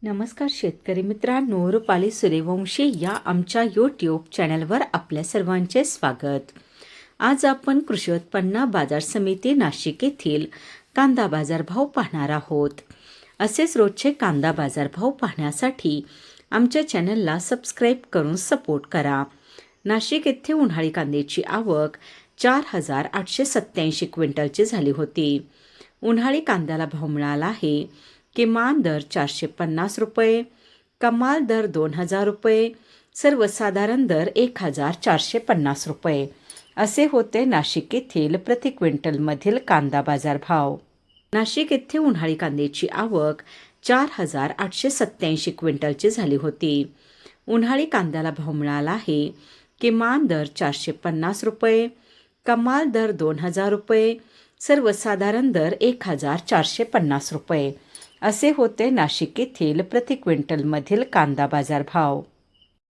नमस्कार शेतकरी मित्रांनो, रुपाली सूर्यवंशी या आमच्या यूट्यूब चॅनलवर आपल्या सर्वांचे स्वागत. आज आपण कृषी उत्पन्न बाजार समिती नाशिक येथील कांदा बाजारभाव पाहणार आहोत. असेच रोजचे कांदा बाजारभाव पाहण्यासाठी आमच्या चॅनलला सबस्क्राईब करून सपोर्ट करा. नाशिक येथे उन्हाळी कांद्याची आवक 4,887 क्विंटलची झाली होती. उन्हाळी कांद्याला भाव मिळाला आहे किमान दर 450 रुपये, कमाल दर 2,000 रुपये, सर्वसाधारण दर 1,450 रुपये असे होते नाशिक येथील प्रति क्विंटलमधील कांदा बाजार भाव. नाशिक येथे उन्हाळी कांद्याची आवक 4,887 क्विंटलची झाली होती. उन्हाळी कांद्याला भाव मिळाला आहे किमान दर 450 रुपये, कमाल दर 2,000 रुपये, सर्वसाधारण दर 1,450 रुपये असे होते नाशिक येथील प्रति क्विंटलमधील कांदा बाजार भाव.